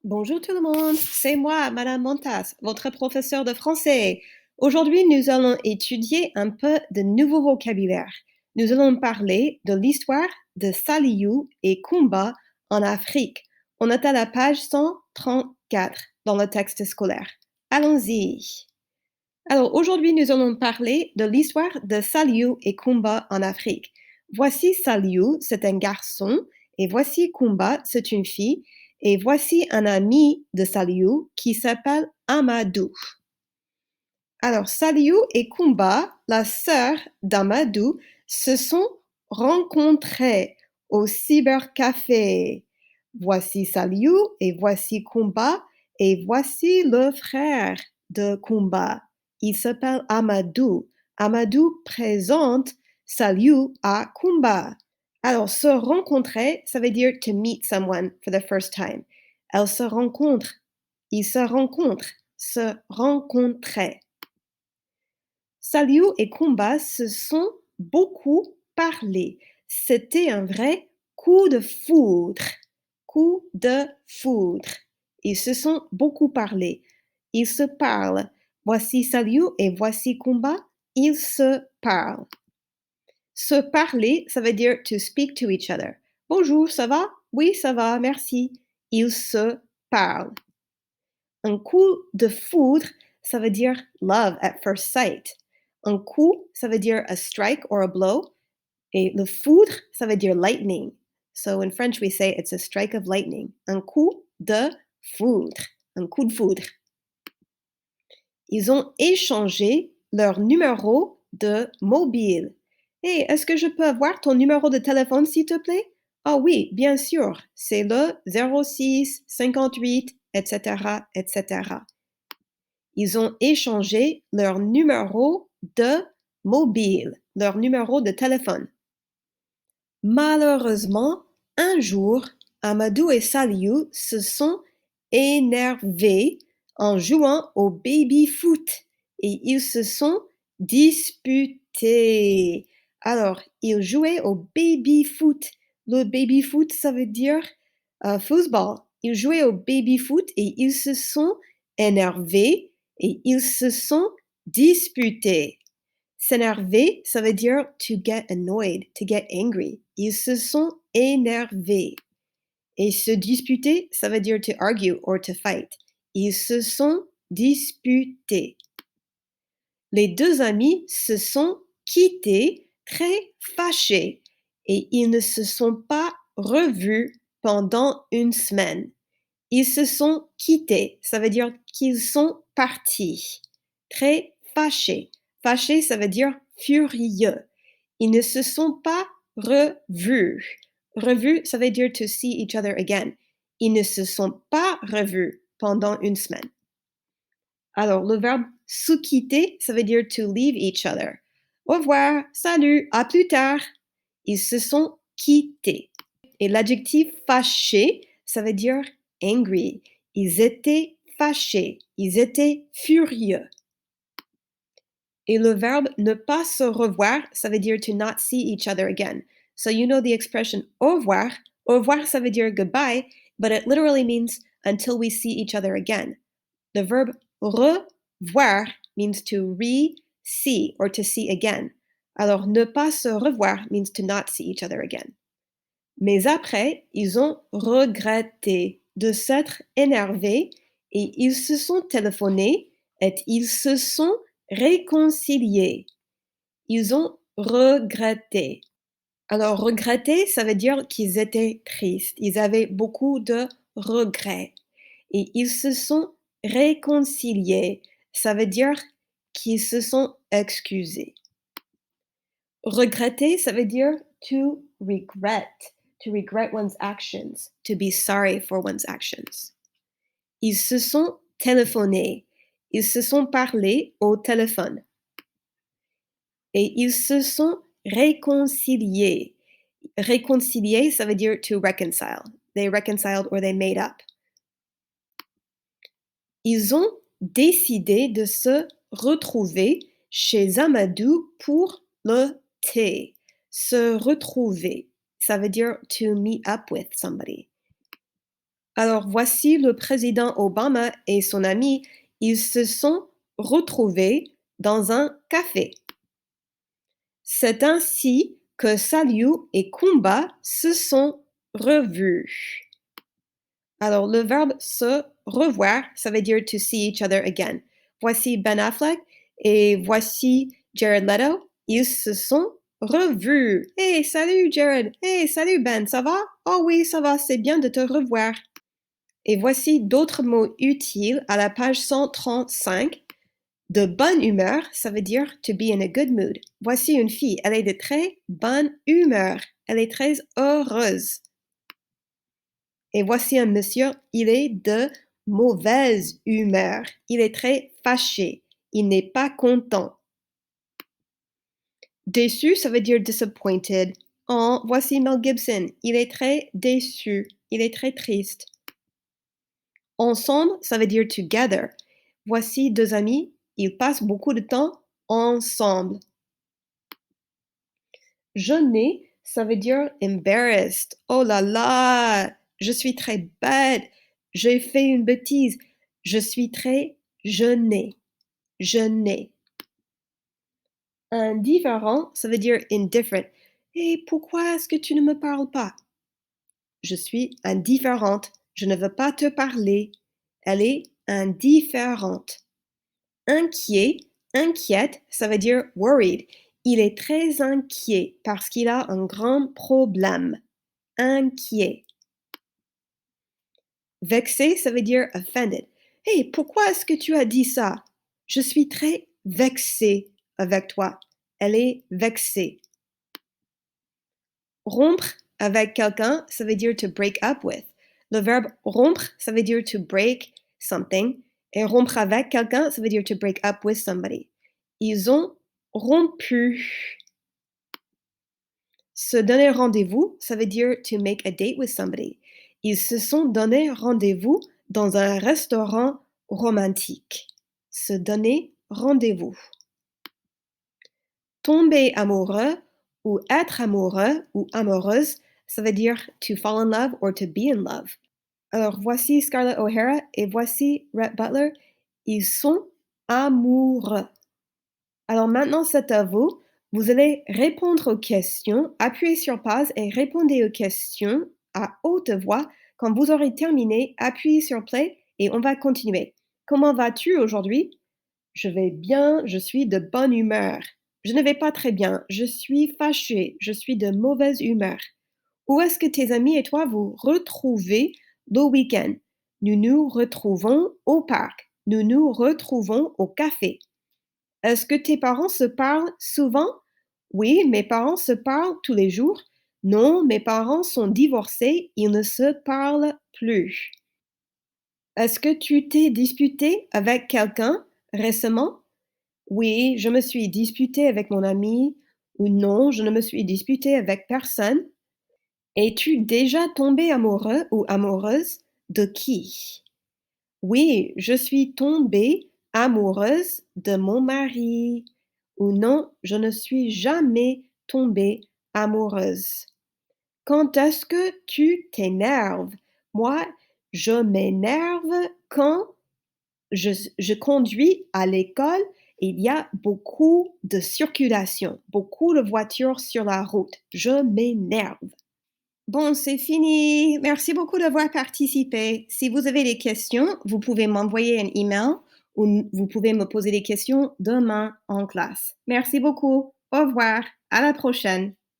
Bonjour tout le monde, c'est moi, Madame Montas, votre professeur de français. Aujourd'hui, nous allons étudier un peu de nouveau vocabulaire. Nous allons parler de l'histoire de Saliou et Kumba en Afrique. On est à la page 134 dans le texte scolaire. Allons-y. Alors, aujourd'hui, nous allons parler de l'histoire de Saliou et Kumba en Afrique. Voici Saliou, c'est un garçon, et voici Kumba, c'est une fille, et voici un ami de Saliou qui s'appelle Amadou. Alors, Saliou et Kumba, la sœur d'Amadou, se sont rencontrés au cybercafé. Voici Saliou et voici Kumba et voici le frère de Kumba. Il s'appelle Amadou. Amadou présente Saliou à Kumba. Alors, se rencontrer, ça veut dire to meet someone for the first time. Elles se rencontrent. Ils se rencontrent. Se rencontrer. Saliou et Kumba se sont beaucoup parlé. C'était un vrai coup de foudre. Coup de foudre. Ils se sont beaucoup parlé. Ils se parlent. Voici Saliou et voici Kumba. Ils se parlent. Se parler, ça veut dire to speak to each other. Bonjour, ça va? Oui, ça va, merci. Ils se parlent. Un coup de foudre, ça veut dire love at first sight. Un coup, ça veut dire a strike or a blow. Et le foudre, ça veut dire lightning. So in French, we say it's a strike of lightning. Un coup de foudre. Un coup de foudre. Ils ont échangé leur numéro de mobile. Hey, est-ce que je peux avoir ton numéro de téléphone, s'il te plaît? Ah oui, bien sûr. C'est le 06 58, etc., etc. Ils ont échangé leur numéro de mobile, leur numéro de téléphone. Malheureusement, un jour, Amadou et Saliou se sont énervés en jouant au baby-foot et ils se sont disputés. Alors, ils jouaient au baby-foot. Le baby-foot, ça veut dire football. Ils jouaient au baby-foot et ils se sont énervés et ils se sont disputés. S'énerver, ça veut dire to get annoyed, to get angry. Ils se sont énervés. Et se disputer, ça veut dire to argue or to fight. Ils se sont disputés. Les deux amis se sont quittés très fâchés et ils ne se sont pas revus pendant une semaine. Ils se sont quittés, ça veut dire qu'ils sont partis. Très fâchés. Fâché, ça veut dire furieux. Ils ne se sont pas revus. Revus, ça veut dire to see each other again. Ils ne se sont pas revus pendant une semaine. Alors, le verbe se quitter, ça veut dire to leave each other. Au revoir, salut, à plus tard. Ils se sont quittés. Et l'adjectif fâché, ça veut dire angry. Ils étaient fâchés. Ils étaient furieux. Et le verbe ne pas se revoir, ça veut dire to not see each other again. So you know the expression au revoir. Au revoir, ça veut dire goodbye, but it literally means until we see each other again. The verb revoir means to re-see or to see again. Alors, ne pas se revoir means to not see each other again. Mais après, ils ont regretté de s'être énervés et ils se sont téléphonés et ils se sont réconciliés. Ils ont regretté. Alors, regretter, ça veut dire qu'ils étaient tristes. Ils avaient beaucoup de regrets. Et ils se sont réconciliés. Ça veut dire qu'ils se sont excusés. Regretter, ça veut dire to regret one's actions, to be sorry for one's actions. Ils se sont téléphonés. Ils se sont parlé au téléphone. Et ils se sont réconciliés. Réconcilier, ça veut dire to reconcile. They reconciled or they made up. Ils ont décidé de se retrouver chez Amadou pour le thé. Se retrouver, ça veut dire to meet up with somebody. Alors voici le président Obama et son ami, ils se sont retrouvés dans un café. C'est ainsi que Saliu et Kumba se sont revus. Alors, le verbe se revoir, ça veut dire to see each other again. Voici Ben Affleck et voici Jared Leto. Ils se sont revus. Hey, salut Jared. Hey, salut Ben, ça va? Oh oui, ça va, c'est bien de te revoir. Et voici d'autres mots utiles à la page 135. De bonne humeur, ça veut dire to be in a good mood. Voici une fille, elle est de très bonne humeur. Elle est très heureuse. Et voici un monsieur, il est de mauvaise humeur. Il est très fâché. Il n'est pas content. Déçu, ça veut dire disappointed. Oh, voici Mel Gibson. Il est très déçu. Il est très triste. Ensemble, ça veut dire together. Voici deux amis. Ils passent beaucoup de temps ensemble. Jeûner, ça veut dire embarrassed. Oh là là, je suis très bête. J'ai fait une bêtise. Je suis très gênée. Gênée. Indifférent, ça veut dire indifferent. Et pourquoi est-ce que tu ne me parles pas? Je suis indifférente. Je ne veux pas te parler. Elle est indifférente. Inquiet, inquiète, ça veut dire worried. Il est très inquiet parce qu'il a un grand problème. Inquiet. Vexé, ça veut dire offended. Hey, pourquoi est-ce que tu as dit ça? Je suis très vexée avec toi. Elle est vexée. Rompre avec quelqu'un, ça veut dire to break up with. Le verbe rompre, ça veut dire to break something. Et rompre avec quelqu'un, ça veut dire to break up with somebody. Ils ont rompu. Se donner rendez-vous, ça veut dire to make a date with somebody. Ils se sont donné rendez-vous dans un restaurant romantique. Se donner rendez-vous. Tomber amoureux ou être amoureux ou amoureuse, ça veut dire to fall in love or to be in love. Alors voici Scarlett O'Hara et voici Rhett Butler. Ils sont amoureux. Alors maintenant, c'est à vous. Vous allez répondre aux questions, appuyer sur pause et répondez aux questions à haute voix. Quand vous aurez terminé, appuyez sur play et on va continuer. Comment vas-tu aujourd'hui? Je vais bien, je suis de bonne humeur. Je ne vais pas très bien, je suis fâchée, je suis de mauvaise humeur. Où est-ce que tes amis et toi vous retrouvez le week-end? Nous nous retrouvons au parc. Nous nous retrouvons au café. Est-ce que tes parents se parlent souvent? Oui, mes parents se parlent tous les jours. Non, mes parents sont divorcés, ils ne se parlent plus. Est-ce que tu t'es disputé avec quelqu'un récemment? Oui, je me suis disputée avec mon ami. Ou non, je ne me suis disputée avec personne. Es-tu déjà tombé amoureux ou amoureuse de qui? Oui, je suis tombée amoureuse de mon mari. Ou non, je ne suis jamais tombée amoureuse. Quand est-ce que tu t'énerves? Moi, je m'énerve quand je conduis à l'école et il y a beaucoup de circulation, beaucoup de voitures sur la route. Je m'énerve. Bon, c'est fini. Merci beaucoup d'avoir participé. Si vous avez des questions, vous pouvez m'envoyer un email ou vous pouvez me poser des questions demain en classe. Merci beaucoup. Au revoir. À la prochaine.